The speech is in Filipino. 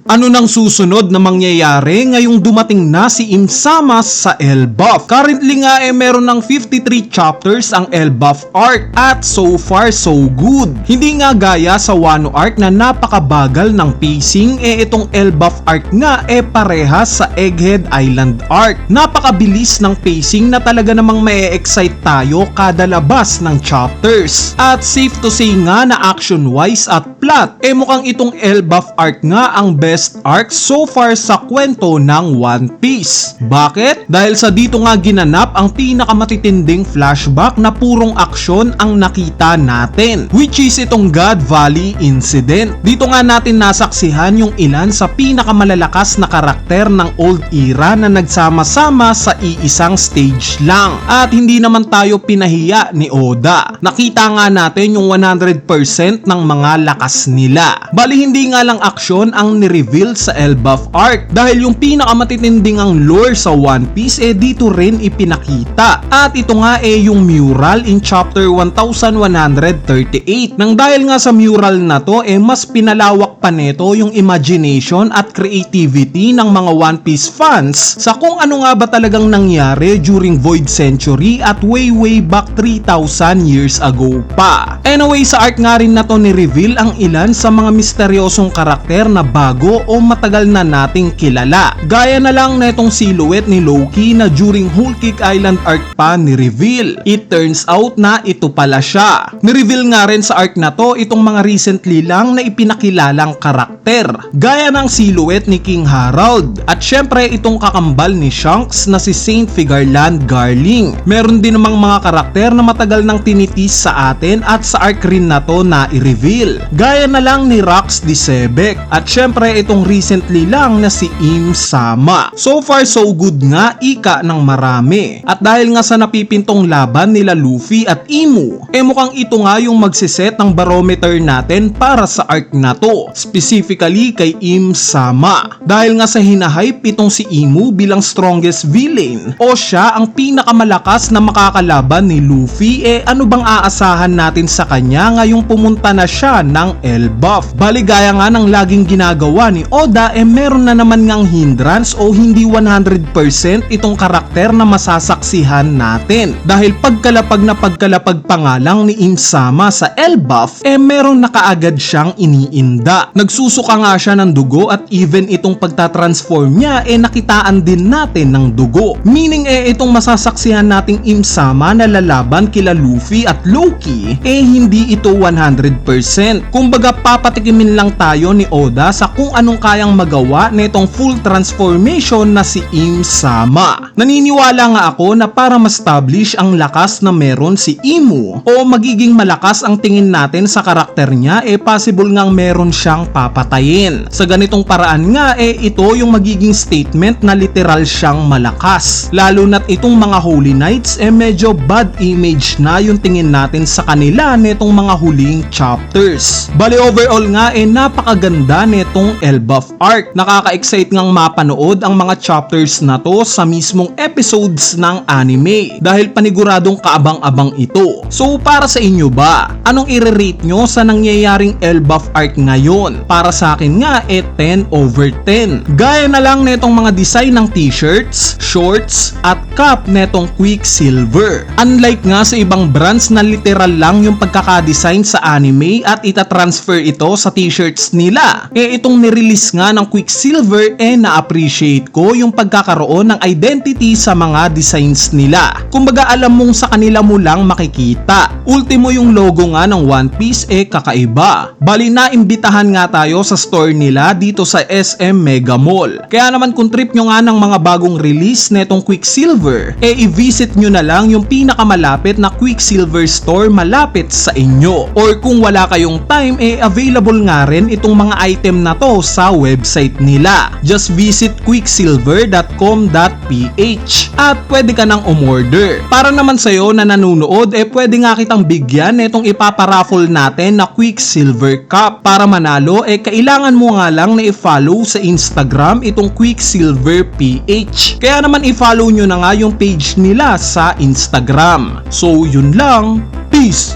Ano nang susunod na mangyayari ngayong dumating na si Im-sama sa Elbaf? Currently nga meron ng 53 chapters ang Elbaf arc at so far so good. Hindi nga gaya sa Wano arc na napakabagal ng pacing, itong Elbaf arc nga parehas sa Egghead Island arc. Napakabilis ng pacing na talaga namang mae-excite tayo kada labas ng chapters. At safe to say nga na action wise at plot, mukhang itong Elbaf arc nga ang best arc so far sa kwento ng One Piece. Bakit? Dahil sa dito nga ginanap ang pinakamatitinding flashback na purong aksyon ang nakita natin, which is itong God Valley incident. Dito nga natin nasaksihan yung ilan sa pinakamalalakas na karakter ng old era na nagsama-sama sa iisang stage lang. At hindi naman tayo pinahiya ni Oda. Nakita nga natin yung 100% ng mga lakas nila. Bali hindi nga lang aksyon ang ni-reveal sa Elbaf arc, dahil yung pinakamatitinding ang lore sa One Piece dito rin ipinakita. At ito nga yung mural in chapter 1138. Nang dahil nga sa mural na to mas pinalawak pa nito yung imagination at creativity ng mga One Piece fans sa kung ano nga ba talagang nangyari during Void Century at way back 3,000 years ago pa. Anyway, sa arc nga rin na to ni-reveal ang ilan sa mga misteryosong karakter na bago o matagal na nating kilala. Gaya na lang netong silhouette ni Loki na during Whole Cake Island arc pa ni-reveal. It turns out na ito pala siya. Ni-reveal nga rin sa arc na to itong mga recently lang na ipinakilalang karakter. Gaya ng silhouette ni King Harold. At syempre itong kakambal ni Shanks na si Saint Figarland Garling. Meron din namang mga karakter na matagal nang tinitis sa atin at sa arc rin na to na i-reveal. Gaya na lang ni Rox Disebek. At syempre itong recently lang na si Im-sama. So far so good nga, ika ng marami. At dahil nga sa napipintong laban nila Luffy at Imu, mukhang ito nga yung magsiset ng barometer natin para sa arc na to, specifically kay Im-sama. Dahil nga sa hinahype itong si Imu bilang strongest villain o siya ang pinakamalakas na makakalaban ni Luffy, ano bang aasahan natin sa kanya ngayong pumunta na siya ng Elbaf? Baligaya nga ng laging ginagawa ni Oda, meron na naman ngang hindrance o hindi 100% itong karakter na masasaksihan natin. Dahil pagkalapag pa nga lang ni Im-sama sa Elbaf, meron na kaagad siyang iniinda. Nagsusuka nga siya ng dugo at even itong pagtatransform niya nakitaan din natin ng dugo. Meaning itong masasaksihan nating Im-sama na lalaban kila Luffy at Loki, hindi ito 100%. Kumbaga papatikimin lang tayo ni Oda sa kung anong kayang magawa nitong full transformation na si Im-sama. Naniniwala nga ako na para ma-establish ang lakas na meron si Imu o magiging malakas ang tingin natin sa karakter niya, possible ngang meron siyang papatayin. Sa ganitong paraan nga ito yung magiging statement na literal siyang malakas. Lalo na't itong mga Holy Knights medyo bad image na yung tingin natin sa kanila netong mga huling chapters. Bali overall nga napakaganda netong Elbaf arc. Nakaka-excite ngang mapanood ang mga chapters na to sa mismong episodes ng anime dahil paniguradong kaabang-abang ito. So para sa inyo ba, anong i-rate nyo sa nangyayaring Elbaf arc ngayon? Para sa akin nga 10/10. Gaya na lang netong mga design ng t-shirts, shorts at cap netong Quicksilver. Unlike nga sa ibang brands na literal lang yung pagkakadesign sa anime at itatransfer ito sa t-shirts nila, itong nirelease nga ng Quicksilver na-appreciate ko yung pagkakaroon ng identity sa mga designs nila. Kumbaga alam mong sa kanila mo lang makikita. Ultimo yung logo nga ng One Piece kakaiba. Bali naimbitahan nga tayo sa store nila dito sa SM Mega Mall. Kaya naman kung trip nyo nga ng mga bagong release netong Quicksilver, i-visit nyo na lang yung pinakamalapit na Quicksilver store malapit sa inyo. Or kung wala kayong time, available nga rin itong mga item na to sa website nila. Just visit quicksilver.com.ph at pwede ka nang umorder. Para naman sa'yo na nanonood, pwede nga kitang bigyan itong ipaparaffle natin na Quicksilver Cup. Para manalo, kailangan mo nga lang na i-follow sa Instagram itong Quicksilver PH. Kaya naman i-follow nyo na nga yung page nila sa Instagram. So yun lang, peace!